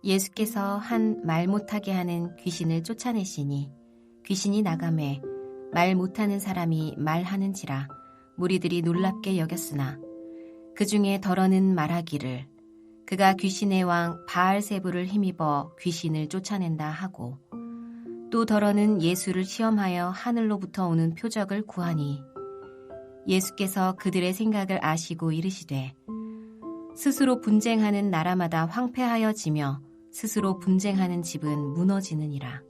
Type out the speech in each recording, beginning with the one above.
예수께서 한 말 못하게 하는 귀신을 쫓아내시니 귀신이 나가매 말 못하는 사람이 말하는지라 무리들이 놀랍게 여겼으나 그 중에 더러는 말하기를 그가 귀신의 왕 바알세불을 힘입어 귀신을 쫓아낸다 하고, 또 더러는 예수를 시험하여 하늘로부터 오는 표적을 구하니 예수께서 그들의 생각을 아시고 이르시되 스스로 분쟁하는 나라마다 황폐하여지며 스스로 분쟁하는 집은 무너지느니라.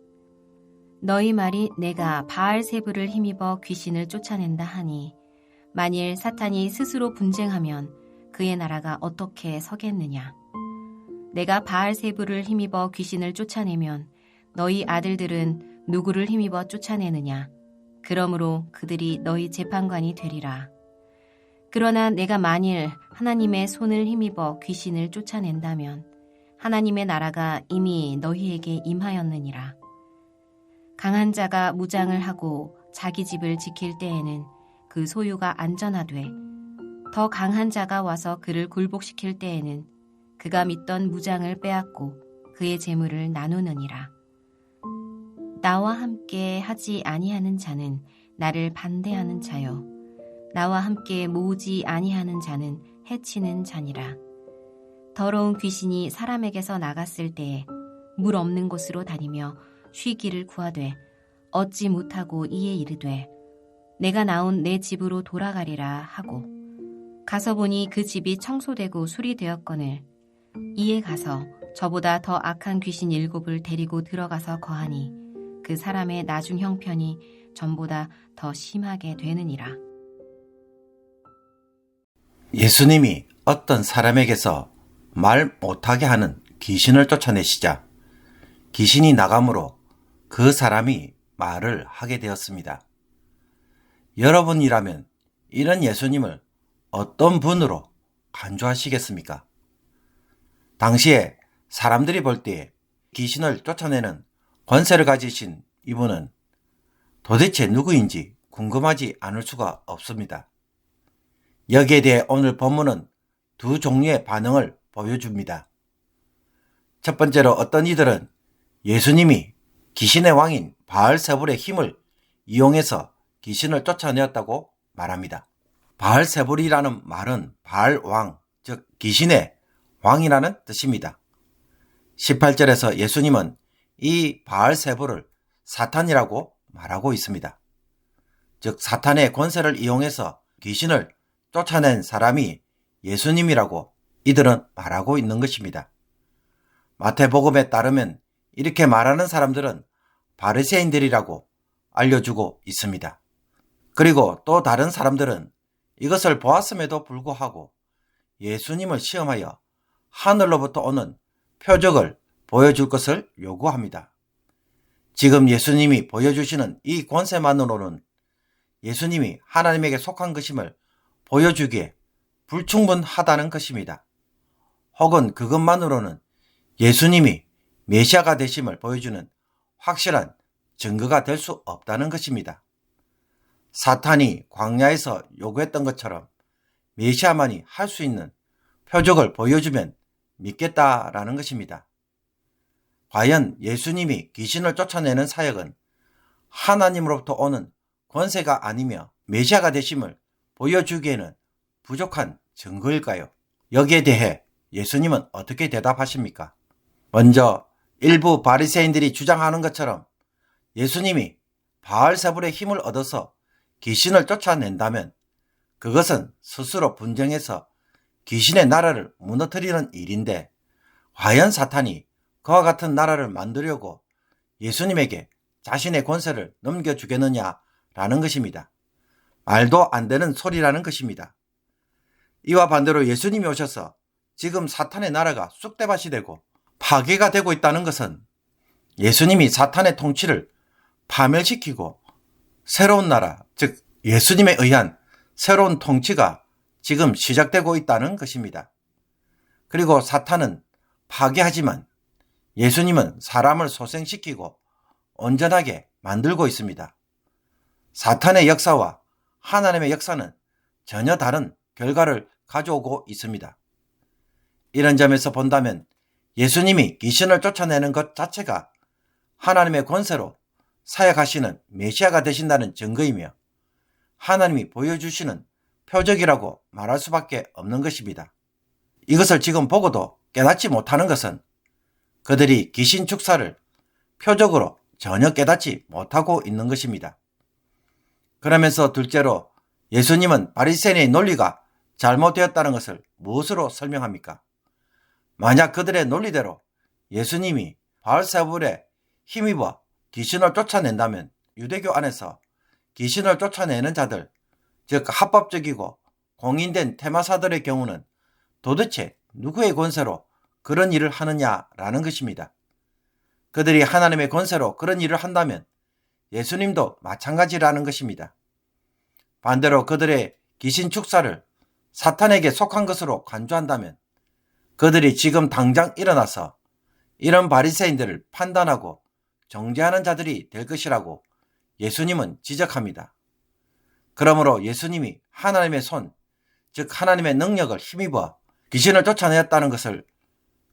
너희 말이 내가 바알세불을 힘입어 귀신을 쫓아낸다 하니 만일 사탄이 스스로 분쟁하면 그의 나라가 어떻게 서겠느냐. 내가 바알세불을 힘입어 귀신을 쫓아내면 너희 아들들은 누구를 힘입어 쫓아내느냐. 그러므로 그들이 너희 재판관이 되리라. 그러나 내가 만일 하나님의 손을 힘입어 귀신을 쫓아낸다면 하나님의 나라가 이미 너희에게 임하였느니라. 강한 자가 무장을 하고 자기 집을 지킬 때에는 그 소유가 안전하되 더 강한 자가 와서 그를 굴복시킬 때에는 그가 믿던 무장을 빼앗고 그의 재물을 나누느니라. 나와 함께 하지 아니하는 자는 나를 반대하는 자요 나와 함께 모으지 아니하는 자는 해치는 자니라. 더러운 귀신이 사람에게서 나갔을 때에 물 없는 곳으로 다니며 쉬기를 구하되 얻지 못하고 이에 이르되 내가 나온 내 집으로 돌아가리라 하고 가서 보니 그 집이 청소되고 수리되었거늘 이에 가서 저보다 더 악한 귀신 7을 데리고 들어가서 거하니 그 사람의 나중 형편이 전보다 더 심하게 되느니라. 예수님이 어떤 사람에게서 말 못하게 하는 귀신을 쫓아내시자 귀신이 나감으로 그 사람이 말을 하게 되었습니다. 여러분이라면 이런 예수님을 어떤 분으로 간주하시겠습니까? 당시에 사람들이 볼 때 귀신을 쫓아내는 권세를 가지신 이분은 도대체 누구인지 궁금하지 않을 수가 없습니다. 여기에 대해 오늘 본문은 두 종류의 반응을 보여줍니다. 첫 번째로 어떤 이들은 예수님이 귀신의 왕인 바알세불의 힘을 이용해서 귀신을 쫓아내었다고 말합니다. 바알세불이라는 말은 바알왕, 즉 귀신의 왕이라는 뜻입니다. 18절에서 예수님은 이 바알세불을 사탄이라고 말하고 있습니다. 즉 사탄의 권세를 이용해서 귀신을 쫓아낸 사람이 예수님이라고 이들은 말하고 있는 것입니다. 마태복음에 따르면 이렇게 말하는 사람들은 바리새인들이라고 알려주고 있습니다. 그리고 또 다른 사람들은 이것을 보았음에도 불구하고 예수님을 시험하여 하늘로부터 오는 표적을 보여줄 것을 요구합니다. 지금 예수님이 보여주시는 이 권세만으로는 예수님이 하나님에게 속한 것임을 보여주기에 불충분하다는 것입니다. 혹은 그것만으로는 예수님이 메시아가 되심을 보여주는 확실한 증거가 될 수 없다는 것입니다. 사탄이 광야에서 요구했던 것처럼 메시아만이 할 수 있는 표적을 보여주면 믿겠다라는 것입니다. 과연 예수님이 귀신을 쫓아내는 사역은 하나님으로부터 오는 권세가 아니며 메시아가 되심을 보여주기에는 부족한 증거일까요? 여기에 대해 예수님은 어떻게 대답하십니까? 먼저 일부 바리새인들이 주장하는 것처럼 예수님이 바알세불의 힘을 얻어서 귀신을 쫓아낸다면 그것은 스스로 분쟁해서 귀신의 나라를 무너뜨리는 일인데 과연 사탄이 그와 같은 나라를 만들려고 예수님에게 자신의 권세를 넘겨주겠느냐라는 것입니다. 말도 안 되는 소리라는 것입니다. 이와 반대로 예수님이 오셔서 지금 사탄의 나라가 쑥대밭이 되고 파괴가 되고 있다는 것은 예수님이 사탄의 통치를 파멸시키고 새로운 나라, 즉 예수님에 의한 새로운 통치가 지금 시작되고 있다는 것입니다. 그리고 사탄은 파괴하지만 예수님은 사람을 소생시키고 온전하게 만들고 있습니다. 사탄의 역사와 하나님의 역사는 전혀 다른 결과를 가져오고 있습니다. 이런 점에서 본다면 예수님이 귀신을 쫓아내는 것 자체가 하나님의 권세로 사역하시는 메시아가 되신다는 증거이며 하나님이 보여주시는 표적이라고 말할 수밖에 없는 것입니다. 이것을 지금 보고도 깨닫지 못하는 것은 그들이 귀신 축사를 표적으로 전혀 깨닫지 못하고 있는 것입니다. 그러면서 둘째로 예수님은 바리새인의 논리가 잘못되었다는 것을 무엇으로 설명합니까? 만약 그들의 논리대로 예수님이 바알세불에 힘입어 귀신을 쫓아낸다면 유대교 안에서 귀신을 쫓아내는 자들, 즉 합법적이고 공인된 테마사들의 경우는 도대체 누구의 권세로 그런 일을 하느냐라는 것입니다. 그들이 하나님의 권세로 그런 일을 한다면 예수님도 마찬가지라는 것입니다. 반대로 그들의 귀신 축사를 사탄에게 속한 것으로 간주한다면 그들이 지금 당장 일어나서 이런 바리새인들을 판단하고 정죄하는 자들이 될 것이라고 예수님은 지적합니다. 그러므로 예수님이 하나님의 손, 즉 하나님의 능력을 힘입어 귀신을 쫓아내었다는 것을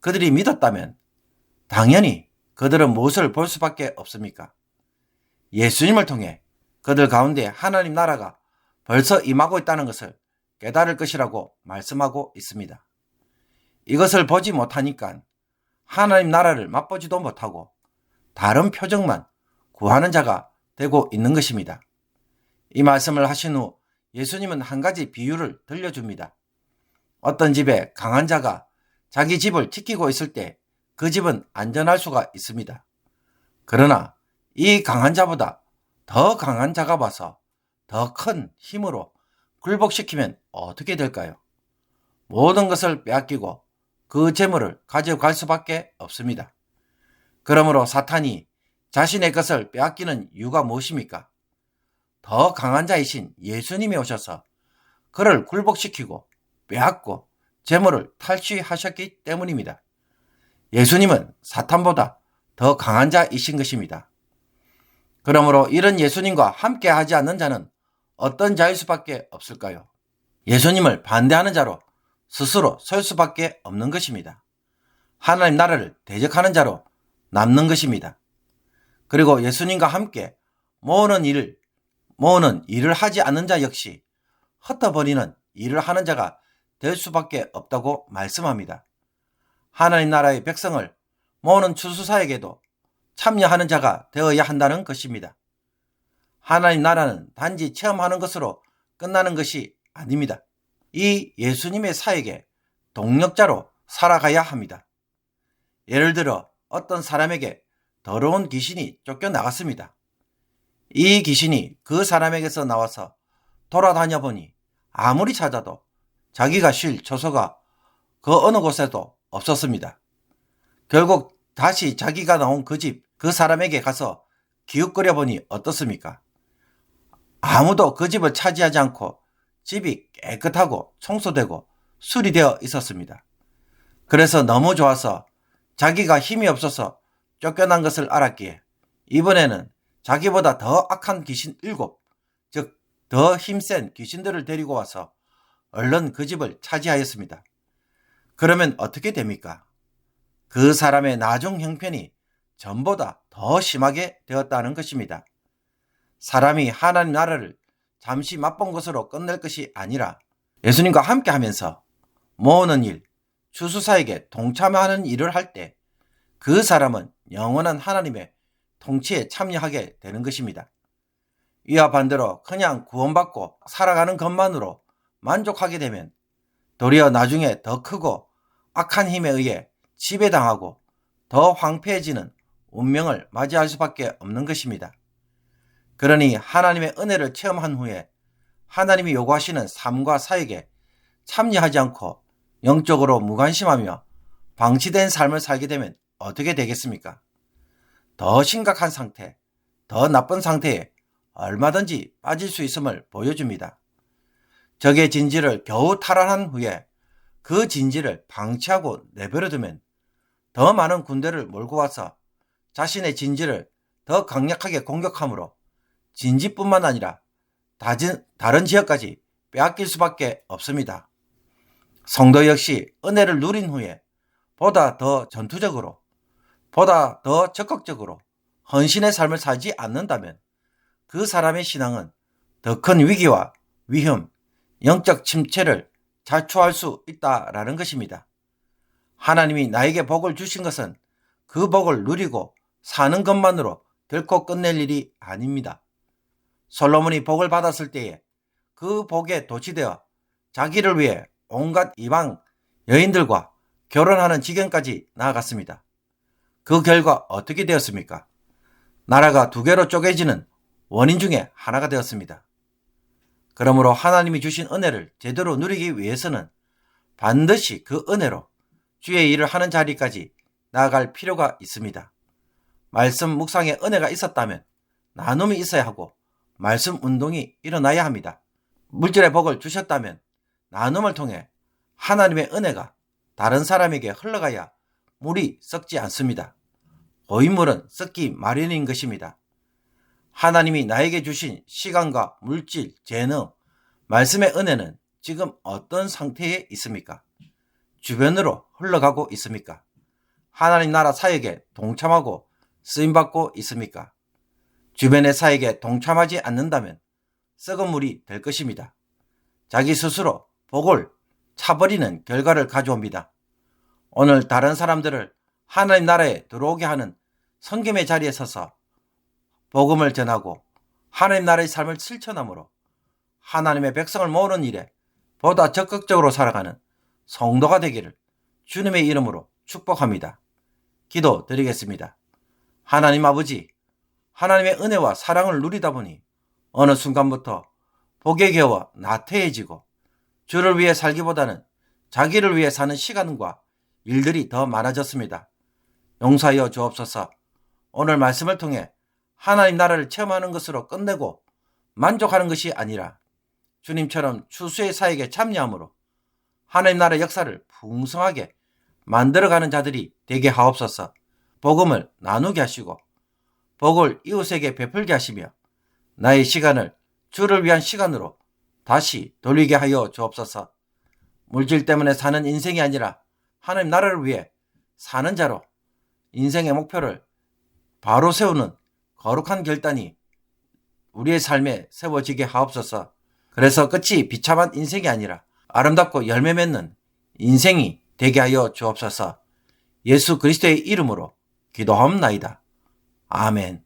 그들이 믿었다면 당연히 그들은 무엇을 볼 수밖에 없습니까? 예수님을 통해 그들 가운데 하나님 나라가 벌써 임하고 있다는 것을 깨달을 것이라고 말씀하고 있습니다. 이것을 보지 못하니까 하나님 나라를 맛보지도 못하고 다른 표적만 구하는 자가 되고 있는 것입니다. 이 말씀을 하신 후 예수님은 한 가지 비유를 들려줍니다. 어떤 집에 강한 자가 자기 집을 지키고 있을 때 그 집은 안전할 수가 있습니다. 그러나 이 강한 자보다 더 강한 자가 와서 더 큰 힘으로 굴복시키면 어떻게 될까요? 모든 것을 빼앗기고 그 재물을 가져갈 수밖에 없습니다. 그러므로 사탄이 자신의 것을 빼앗기는 이유가 무엇입니까? 더 강한 자이신 예수님이 오셔서 그를 굴복시키고 빼앗고 재물을 탈취하셨기 때문입니다. 예수님은 사탄보다 더 강한 자이신 것입니다. 그러므로 이런 예수님과 함께 하지 않는 자는 어떤 자일 수밖에 없을까요? 예수님을 반대하는 자로 스스로 설 수밖에 없는 것입니다. 하나님 나라를 대적하는 자로 남는 것입니다. 그리고 예수님과 함께 모으는 일을 하지 않는 자 역시 흩어버리는 일을 하는 자가 될 수밖에 없다고 말씀합니다. 하나님 나라의 백성을 모으는 추수사에게도 참여하는 자가 되어야 한다는 것입니다. 하나님 나라는 단지 체험하는 것으로 끝나는 것이 아닙니다. 이 예수님의 사역에 동력자로 살아가야 합니다. 예를 들어 어떤 사람에게 더러운 귀신이 쫓겨나갔습니다. 이 귀신이 그 사람에게서 나와서 돌아다녀 보니 아무리 찾아도 자기가 쉴 처소가 그 어느 곳에도 없었습니다. 결국 다시 자기가 나온 그 집, 그 사람에게 가서 기웃거려 보니 어떻습니까? 아무도 그 집을 차지하지 않고 집이 깨끗하고 청소되고 수리되어 있었습니다. 그래서 너무 좋아서 자기가 힘이 없어서 쫓겨난 것을 알았기에 이번에는 자기보다 더 악한 귀신 7, 즉 더 힘센 귀신들을 데리고 와서 얼른 그 집을 차지하였습니다. 그러면 어떻게 됩니까? 그 사람의 나중 형편이 전보다 더 심하게 되었다는 것입니다. 사람이 하나님 나라를 잠시 맛본 것으로 끝낼 것이 아니라 예수님과 함께 하면서 모으는 일, 추수사에게 동참하는 일을 할 때 그 사람은 영원한 하나님의 통치에 참여하게 되는 것입니다. 이와 반대로 그냥 구원받고 살아가는 것만으로 만족하게 되면 도리어 나중에 더 크고 악한 힘에 의해 지배당하고 더 황폐해지는 운명을 맞이할 수밖에 없는 것입니다. 그러니 하나님의 은혜를 체험한 후에 하나님이 요구하시는 삶과 사역에 참여하지 않고 영적으로 무관심하며 방치된 삶을 살게 되면 어떻게 되겠습니까? 더 심각한 상태, 더 나쁜 상태에 얼마든지 빠질 수 있음을 보여줍니다. 적의 진지를 겨우 탈환한 후에 그 진지를 방치하고 내버려두면 더 많은 군대를 몰고 와서 자신의 진지를 더 강력하게 공격하므로 진지뿐만 아니라 다른 지역까지 빼앗길 수밖에 없습니다. 성도 역시 은혜를 누린 후에 보다 더 전투적으로, 보다 더 적극적으로 헌신의 삶을 살지 않는다면 그 사람의 신앙은 더 큰 위기와 위험, 영적 침체를 자초할 수 있다라는 것입니다. 하나님이 나에게 복을 주신 것은 그 복을 누리고 사는 것만으로 결코 끝낼 일이 아닙니다. 솔로몬이 복을 받았을 때에 그 복에 도취되어 자기를 위해 온갖 이방 여인들과 결혼하는 지경까지 나아갔습니다. 그 결과 어떻게 되었습니까? 나라가 두 개로 쪼개지는 원인 중에 하나가 되었습니다. 그러므로 하나님이 주신 은혜를 제대로 누리기 위해서는 반드시 그 은혜로 주의 일을 하는 자리까지 나아갈 필요가 있습니다. 말씀 묵상에 은혜가 있었다면 나눔이 있어야 하고 말씀 운동이 일어나야 합니다. 물질의 복을 주셨다면 나눔을 통해 하나님의 은혜가 다른 사람에게 흘러가야 물이 썩지 않습니다. 고인물은 썩기 마련인 것입니다. 하나님이 나에게 주신 시간과 물질, 재능, 말씀의 은혜는 지금 어떤 상태에 있습니까? 주변으로 흘러가고 있습니까? 하나님 나라 사역에 동참하고 쓰임받고 있습니까? 주변의 사역에 동참하지 않는다면 썩은 물이 될 것입니다. 자기 스스로 복을 차버리는 결과를 가져옵니다. 오늘 다른 사람들을 하나님 나라에 들어오게 하는 섬김의 자리에 서서 복음을 전하고 하나님 나라의 삶을 실천함으로 하나님의 백성을 모으는 일에 보다 적극적으로 살아가는 성도가 되기를 주님의 이름으로 축복합니다. 기도 드리겠습니다. 하나님 아버지, 하나님의 은혜와 사랑을 누리다 보니 어느 순간부터 복에 겨워 나태해지고 주를 위해 살기보다는 자기를 위해 사는 시간과 일들이 더 많아졌습니다. 용서하여 주옵소서. 오늘 말씀을 통해 하나님 나라를 체험하는 것으로 끝내고 만족하는 것이 아니라 주님처럼 추수의 사역에 참여함으로 하나님 나라 역사를 풍성하게 만들어가는 자들이 되게 하옵소서. 복음을 나누게 하시고 복을 이웃에게 베풀게 하시며 나의 시간을 주를 위한 시간으로 다시 돌리게 하여 주옵소서. 물질 때문에 사는 인생이 아니라 하나님 나라를 위해 사는 자로 인생의 목표를 바로 세우는 거룩한 결단이 우리의 삶에 세워지게 하옵소서. 그래서 끝이 비참한 인생이 아니라 아름답고 열매 맺는 인생이 되게 하여 주옵소서. 예수 그리스도의 이름으로 기도하옵나이다. 아멘.